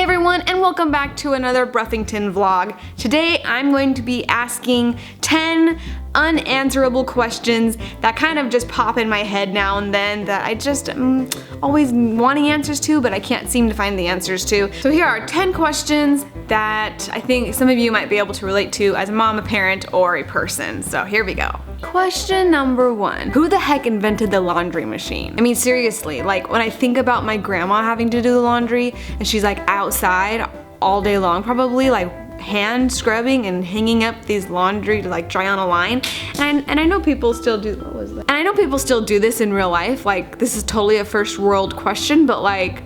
everyone, and welcome back to another Broughington vlog. Today I'm going to be asking 10 unanswerable questions that kind of just pop in my head now and then that I just am always wanting answers to, but I can't seem to find the answers to. So here are 10 questions that I think some of you might be able to relate to as a mom, a parent, or a person. So here we go. Question number 1. Who the heck invented the laundry machine? I mean, seriously, like when I think about my grandma having to do the laundry and she's like outside all day long, probably like hand scrubbing and hanging up these laundry to like dry on a line. And I know people still do, what was that? And I know people still do this in real life. Like this is totally a first world question, but like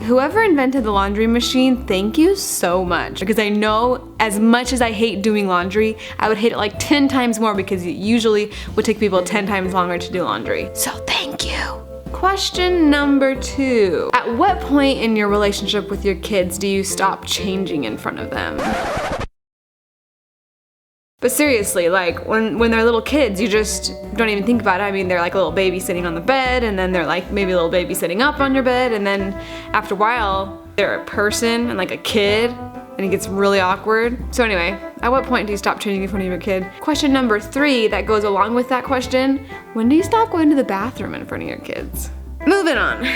whoever invented the laundry machine, thank you so much. Because I know as much as I hate doing laundry, I would hate it like 10 times more because it usually would take people 10 times longer to do laundry. So thank you. Question number 2. At what point in your relationship with your kids do you stop changing in front of them? But seriously, like when they're little kids, you just don't even think about it. I mean, they're like a little baby sitting on the bed, and then they're like maybe a little baby sitting up on your bed, and then after a while, they're a person and like a kid, and it gets really awkward. So anyway, at what point do you stop changing in front of your kid? Question number 3 that goes along with that question, when do you stop going to the bathroom in front of your kids? Moving on.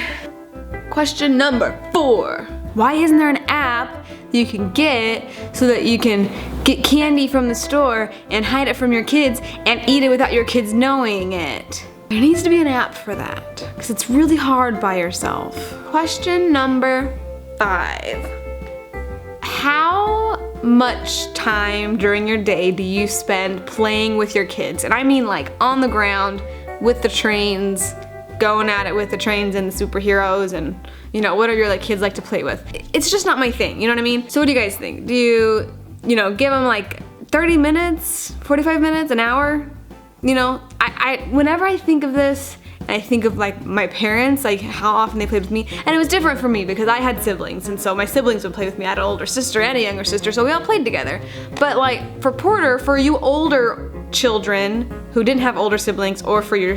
Question number 4. Why isn't there an app that you can get so that you can get candy from the store and hide it from your kids and eat it without your kids knowing it? There needs to be an app for that because it's really hard by yourself. Question number 5. How much time during your day do you spend playing with your kids? And I mean like on the ground with the trains, going at it with the trains and the superheroes and you know, whatever your like kids like to play with. It's just not my thing, you know what I mean? So what do you guys think? Do you know, give them like 30 minutes, 45 minutes, an hour? You know, whenever I think of this, I think of like my parents, like how often they played with me. And it was different for me because I had siblings, and so my siblings would play with me. I had an older sister and a younger sister, so we all played together. But like for Porter, for you older children who didn't have older siblings, or for you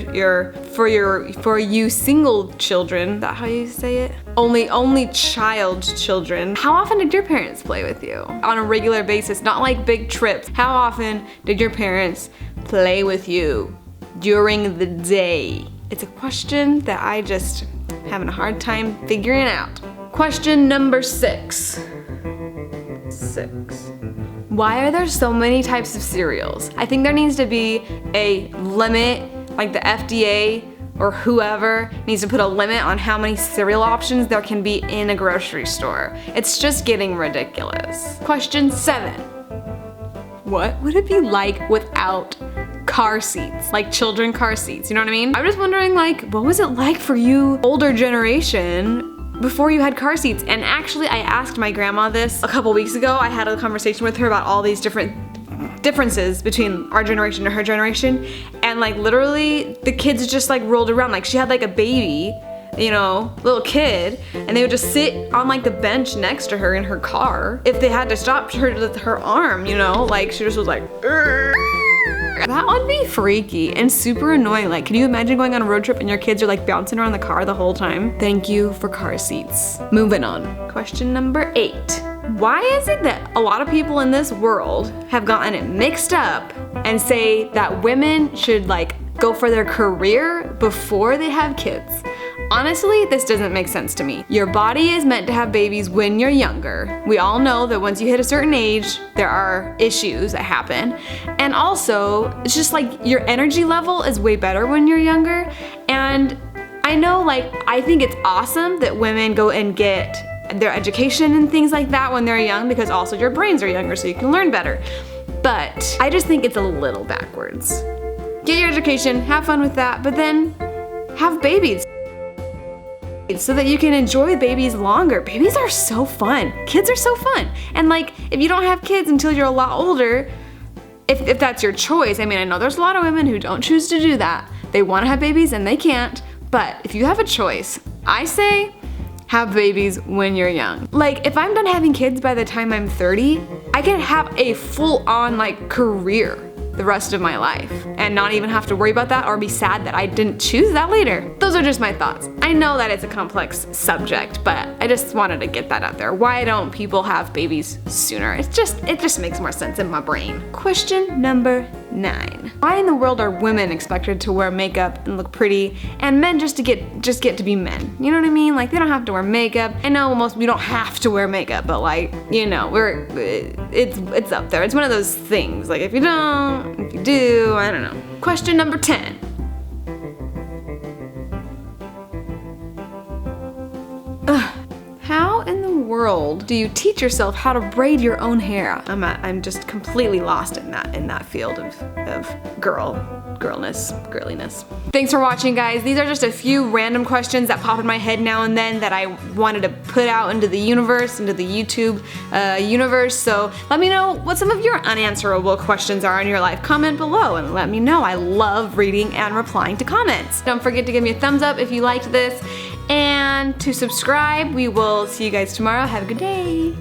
single children, is that how you say it? Only child children. How often did your parents play with you? On a regular basis, not like big trips. How often did your parents play with you during the day? It's a question that I just having a hard time figuring out. Question number 6. Why are there so many types of cereals? I think there needs to be a limit, like the FDA or whoever needs to put a limit on how many cereal options there can be in a grocery store. It's just getting ridiculous. Question 7. What would it be like without car seats, like children car seats, you know what I mean? I'm just wondering like, what was it like for you older generation before you had car seats? And actually I asked my grandma this a couple weeks ago. I had a conversation with her about all these differences between our generation and her generation, and like literally the kids just like rolled around. Like she had like a baby, you know, little kid, and they would just sit on like the bench next to her in her car. If they had to stop her with her arm, you know, like she just was like, "Urgh." That would be freaky and super annoying. Like, can you imagine going on a road trip and your kids are like bouncing around the car the whole time? Thank you for car seats. Moving on. Question number 8. Why is it that a lot of people in this world have gotten it mixed up and say that women should like go for their career before they have kids? Honestly, this doesn't make sense to me. Your body is meant to have babies when you're younger. We all know that once you hit a certain age, there are issues that happen. And also, it's just like your energy level is way better when you're younger. And I know, like, I think it's awesome that women go and get their education and things like that when they're young, because also your brains are younger so you can learn better. But I just think it's a little backwards. Get your education, have fun with that, but then have babies so that you can enjoy babies longer. Babies are so fun. Kids are so fun. And like, if you don't have kids until you're a lot older, if that's your choice, I mean, I know there's a lot of women who don't choose to do that. They want to have babies and they can't, but if you have a choice, I say have babies when you're young. Like, if I'm done having kids by the time I'm 30, I can have a full-on like career. the rest of my life and not even have to worry about that or be sad that I didn't choose that later. Those are just my thoughts. I know that it's a complex subject, but I just wanted to get that out there. Why don't people have babies sooner? It just makes more sense in my brain. Question number 9. Why in the world are women expected to wear makeup and look pretty and men just get to be men? You know what I mean? Like, they don't have to wear makeup. I know we don't have to wear makeup, but like, you know, it's up there. It's one of those things. Like, if you don't, if you do, I don't know. Question number 10. How in the world do you teach yourself how to braid your own hair? I'm just completely lost in that field of girliness. Thanks for watching, guys. These are just a few random questions that pop in my head now and then that I wanted to put out into the universe, into the YouTube universe. So let me know what some of your unanswerable questions are in your life. Comment below and let me know. I love reading and replying to comments. Don't forget to give me a thumbs up if you liked this and to subscribe. We will see you guys tomorrow. Have a good day.